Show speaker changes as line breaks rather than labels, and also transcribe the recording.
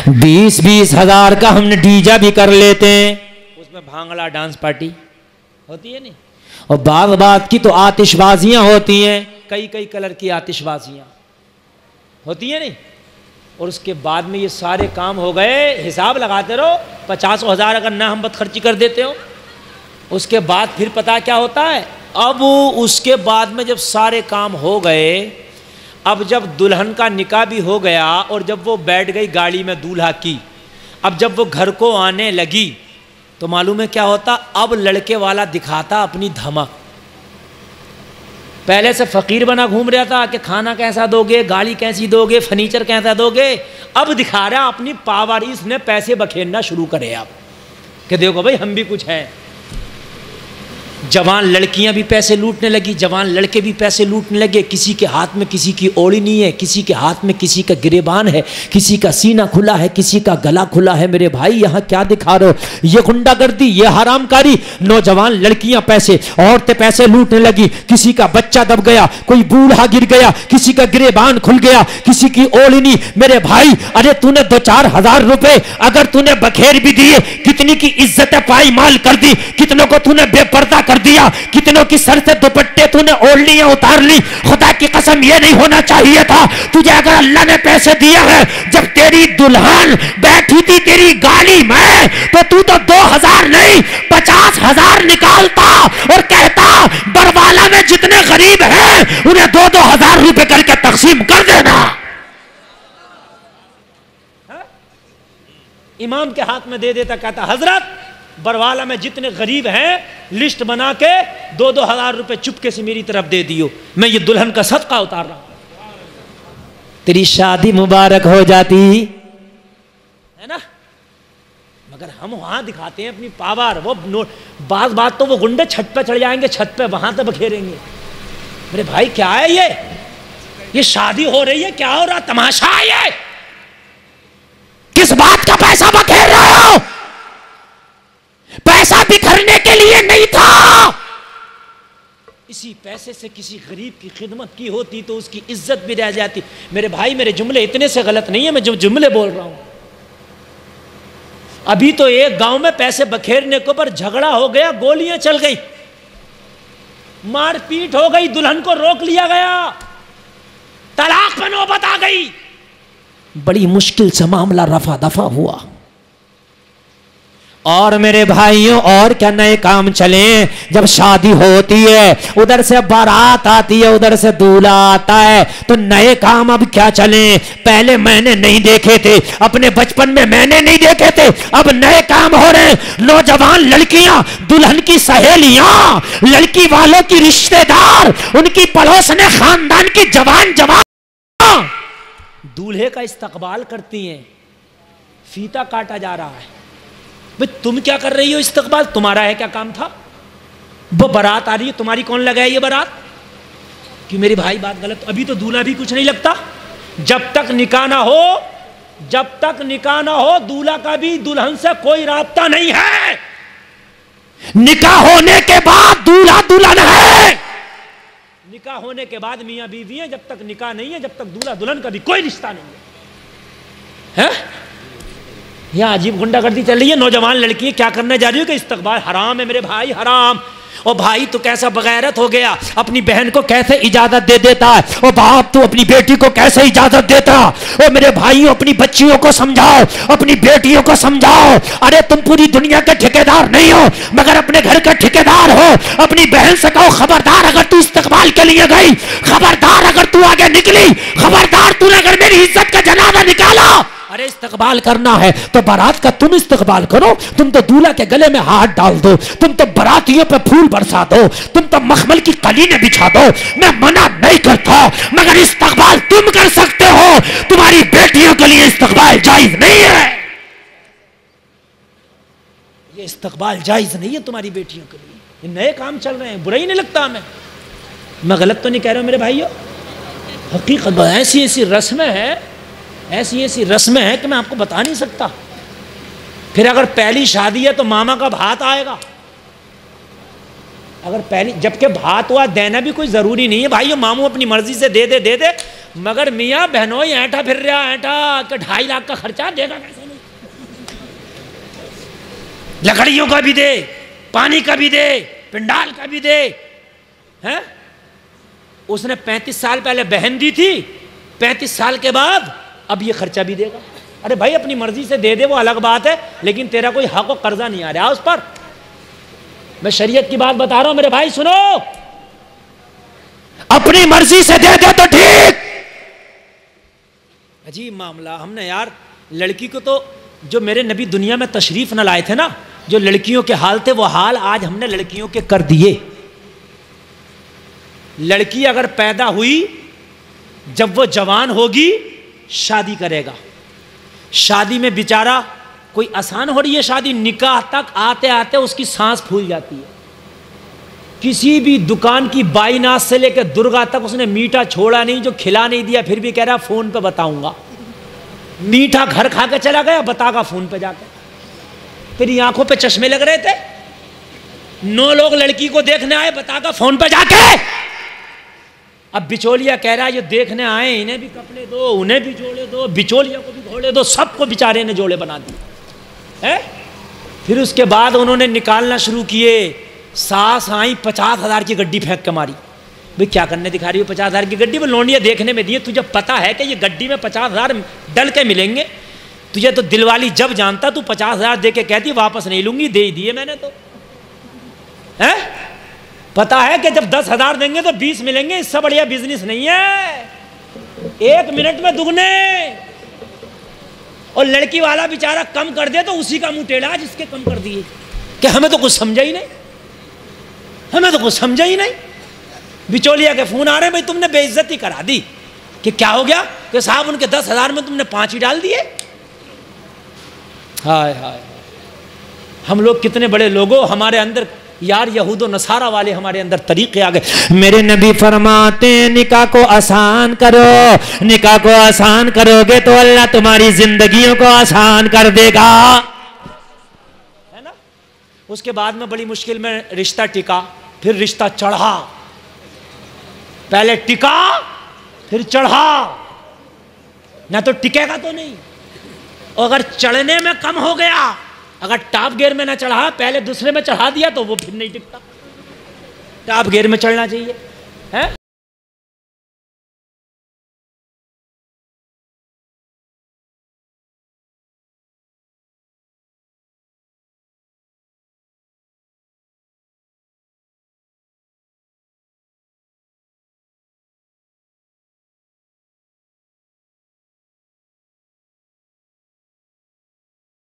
20-20 ہزار کا ہم نے ڈیجا بھی کر لیتے ہیں، اس میں بھانگڑا ڈانس پارٹی ہوتی ہے نہیں، اور بعض بات کی تو آتش بازیاں ہوتی ہیں، کئی کلر کی آتش بازیاں ہوتی ہیں نہیں، اور اس کے بعد میں یہ سارے کام ہو گئے، حساب لگاتے رہو، 50,000 اگر نہ ہم بد خرچی کر دیتے ہو، اس کے بعد پھر پتا کیا ہوتا ہے، اب اس کے بعد میں جب سارے کام ہو گئے، اب جب دلہن کا نکاح بھی ہو گیا اور جب وہ بیٹھ گئی گاڑی میں دولہا کی، اب جب وہ گھر کو آنے لگی تو معلوم ہے کیا ہوتا، اب لڑکے والا دکھاتا اپنی دھمک، پہلے سے فقیر بنا گھوم رہا تھا کہ کھانا کیسا دو گے، گاڑی کیسی دو گے، فرنیچر کیسا دو گے، اب دکھا رہا اپنی پاور، اس نے پیسے بکھیرنا شروع کرے اب کہ دیکھو بھائی ہم بھی کچھ ہیں۔ جوان لڑکیاں بھی پیسے لوٹنے لگی، جوان لڑکے بھی پیسے لوٹنے لگے، کسی کے ہاتھ میں کسی کی اوڑی نہیں ہے، کسی کے ہاتھ میں کسی کا گریبان ہے، کسی کا سینہ کھلا ہے، کسی کا گلا کھلا ہے۔ میرے بھائی یہاں کیا دکھا رہے ہو؟ یہ غنڈہ گردی، یہ حرام کاری۔ نوجوان لڑکیاں پیسے، عورتیں پیسے لوٹنے لگی، کسی کا بچہ دب گیا، کوئی بوڑھا گر گیا، کسی کا گریبان کھل گیا، کسی کی اوڑی نہیں۔ میرے بھائی ارے تو نے 2-4 ہزار روپے اگر تو نے بکھیر بھی دیے، کتنی کی عزت پائی مال کر دی، کتنوں کو تو نے بے پردہ کر دیا، کتنوں کی سر سے دوپٹے تو نے اوڑھ لی اتار لی۔ خدا کی قسم یہ نہیں ہونا چاہیے تھا۔ تجھے اگر اللہ نے پیسے دیا ہے، جب تیری دلہن بیٹھی تھی تیری گاڑی میں تو 2,000 نہیں 50,000 نکالتا اور کہتا بروالا میں جتنے غریب ہیں انہیں 2,000 روپے کر کے تقسیم کر دینا۔ امام کے ہاتھ میں دے دیتا، کہتا حضرت بروالا میں جتنے غریب ہیں لسٹ بنا کے 2,000 روپے چپکے سے میری طرف دے دیو، میں یہ دلہن کا صدقہ اتار رہا ہوں، تیری شادی مبارک ہو جاتی ہے نا۔ مگر ہم وہاں دکھاتے ہیں اپنی پاور، وہ بعض بات تو وہ گنڈے چھت پہ چڑھ جائیں گے، چھت پہ وہاں تک بکھیریں گے۔ میرے بھائی کیا ہے یہ شادی ہو رہی ہے، کیا ہو رہا، تماشا ہے یہ؟ کس بات کا پیسہ بکھیر رہے ہو؟ پیسہ بکھرنے کے لیے نہیں تھا، اسی پیسے سے کسی غریب کی خدمت کی ہوتی تو اس کی عزت بھی رہ جاتی۔ میرے بھائی میرے جملے اتنے سے غلط نہیں ہے، میں جو جملے بول رہا ہوں۔ ابھی تو ایک گاؤں میں پیسے بکھیرنے کے اوپر جھگڑا ہو گیا، گولیاں چل گئی، مار پیٹ ہو گئی، دلہن کو روک لیا گیا، طلاق پہ نوبت آ گئی، بڑی مشکل سے معاملہ رفع دفع ہوا۔ اور میرے بھائیوں اور کیا نئے کام چلیں؟ جب شادی ہوتی ہے ادھر سے بارات آتی ہے، ادھر سے دولہا آتا ہے، تو نئے کام اب کیا چلیں؟ پہلے میں نے نہیں دیکھے تھے، اپنے بچپن میں میں نے نہیں دیکھے تھے، اب نئے کام ہو رہے ہیں۔ نوجوان لڑکیاں، دلہن کی سہیلیاں، لڑکی والوں کی رشتہ دار، ان کی پڑوسنے خاندان کی جوان دولہے کا استقبال کرتی ہیں، فیتا کاٹا جا رہا ہے۔ بھئی تم کیا کر رہی ہو استقبال؟ تمہارا ہے کیا کام تھا؟ وہ بارات آ رہی ہے، تمہاری کون لگائے یہ بارات؟ کہ میری بھائی بات غلط، ابھی تو دولہا بھی کچھ نہیں لگتا، جب تک نکاح نہ ہو، جب تک نکاح نہ ہو دولہا کا بھی دلہن سے کوئی رابطہ نہیں ہے۔ نکاح ہونے کے بعد دولہا دلہن ہے، نکاح ہونے کے بعد میاں بیوی ہیں، جب تک نکاح نہیں ہے، جب تک دولہا دلہن کا بھی کوئی رشتہ نہیں ہے۔ یہاں عجیب غنڈہ گردی چل رہی ہے، نوجوان لڑکی کیا کرنے جا رہی ہو کہ استقبال حرام ہے میرے بھائی، حرام۔ اور بھائی تو کیسا بغیرت ہو گیا، اپنی بہن کو کیسے اجازت دے دیتا ہے، اور باپ تو اپنی بیٹی کو کیسے اجازت دیتا۔ اور میرے بھائیوں اپنی بچیوں کو سمجھاؤ، اپنی بیٹیوں کو سمجھاؤ، ارے تم پوری دنیا کے ٹھیکیدار نہیں ہو مگر اپنے گھر کا ٹھیکیدار ہو۔ اپنی بہن سے کہو خبردار اگر تو استقبال کے لیے گئی، خبردار اگر تو آگے نکلی، خبردار تو نے اگر میری عزت کا جنازہ نکالا، ارے استقبال کرنا ہے تو بارات کا تم استقبال کرو، تم تو دولہا کے گلے میں ہاتھ ڈال دو، تم تو براتیوں پہ پھول برسا دو، تم تو مخمل کی قلینے بچھا دو، میں منع نہیں کرتا مگر استقبال تم کر سکتے ہو، تمہاری بیٹیوں کے لیے استقبال جائز نہیں ہے، یہ استقبال جائز نہیں ہے تمہاری بیٹیوں کے لیے۔ یہ نئے کام چل رہے ہیں، برا ہی نہیں لگتا ہمیں، میں غلط تو نہیں کہہ رہا ہوں میرے بھائیو، حقیقت ایسی ایسی رسمیں ہیں، ایسی ایسی رسمیں ہیں کہ میں آپ کو بتا نہیں سکتا۔ پھر اگر پہلی شادی ہے تو ماما کا بھات آئے گا، اگر پہلی، جبکہ بھات ہوا دینا بھی کوئی ضروری نہیں ہے بھائیو، ماموں اپنی مرضی سے دے دے، مگر میاں بہنوں ہی اینٹا پھر رہا اینٹا کہ 2.5 لاکھ کا خرچہ دے گا کیسے نہیں؟ لکڑیوں کا بھی دے، پانی کا بھی دے، پنڈال کا بھی دے. اس نے 35 سال پہلے بہن دی تھی، 35 سال کے بعد اب یہ خرچہ بھی دے گا. ارے بھائی اپنی مرضی سے دے دے وہ الگ بات ہے، لیکن تیرا کوئی حق و قرضہ نہیں آ رہا اس پر. میں شریعت کی بات بتا رہا ہوں میرے بھائی، سنو. اپنی مرضی سے دے دے تو ٹھیک. عجیب معاملہ. ہم نے یار لڑکی کو تو، جو میرے نبی دنیا میں تشریف نہ لائے تھے نا، جو لڑکیوں کے حال تھے وہ حال آج ہم نے لڑکیوں کے کر دیے. لڑکی اگر پیدا ہوئی، جب وہ جوان ہوگی شادی کرے گا. شادی میں بیچارہ کوئی آسان ہو رہی ہے شادی؟ نکاح تک آتے آتے اس کی سانس پھول جاتی ہے. کسی بھی دکان کی بائی ناز سے لے کے درگا تک اس نے میٹھا چھوڑا نہیں جو کھلا نہیں دیا، پھر بھی کہہ رہا فون پہ بتاؤں گا. میٹھا گھر کھا کے چلا گیا، بتا گا فون پہ جا کے. پھر آنکھوں پہ چشمے لگ رہے تھے، 9 لوگ لڑکی کو دیکھنے آئے، بتا گا فون پہ جا کے. اب بچولیا کہہ رہا ہے جو دیکھنے آئے انہیں بھی کپڑے دو، انہیں بھی جوڑے دو، بچولیا کو بھی گھوڑے دو، سب کو بیچارے نے جوڑے بنا دیے. پھر اس کے بعد انہوں نے نکالنا شروع کیے. ساس آئیں 50,000 کی گڈی پھینک کے ماری. بھئی کیا کرنے دکھا رہی ہو 50,000 کی گڈی؟ وہ لونڈیاں دیکھنے میں دیے، تجھے پتا ہے کہ یہ گڈی میں 50,000 ڈل کے ملیں گے؟ تجھے تو دل والی جب جانتا تو 50,000 دے کے کہتی واپس نہیں لوں گی، دے ہی دیے میں نے تو. پتا ہے کہ جب 10,000 دیں گے تو 20 ملیں گے، اس سے بڑھیا بزنس نہیں ہے. 1 منٹ میں دگنے. اور لڑکی والا بیچارہ کم کر دے تو اسی کا منہ ٹیڑھا جس کے کم کر دیے، کہ ہمیں تو کچھ سمجھا ہی نہیں، ہمیں تو کچھ سمجھا ہی نہیں. بچولیا کے فون آ رہے ہیں، بھائی تم نے بے عزتی کرا دی. کہ کیا ہو گیا؟ کہ صاحب ان کے 10,000 میں تم نے 5 ہی ڈال دیے. ہائے ہائے، ہم لوگ کتنے بڑے لوگوں، ہمارے اندر یار یہود و نصارہ والے ہمارے اندر طریقے آ گئے. میرے نبی فرماتے ہیں نکاح کو آسان کرو، نکاح کو آسان کرو گے تو اللہ تمہاری زندگیوں کو آسان کر دے گا. ہے نا؟ اس کے بعد میں بڑی مشکل میں رشتہ ٹکا، پھر رشتہ چڑھا. پہلے ٹکا پھر چڑھا، نہ تو ٹکے گا تو نہیں. اور اگر چڑھنے میں کم ہو گیا، اگر ٹاپ گیئر میں نہ چڑھا، پہلے دوسرے میں چڑھا دیا تو وہ پھر نہیں ٹکتا. ٹاپ گیئر میں چڑھنا چاہیے.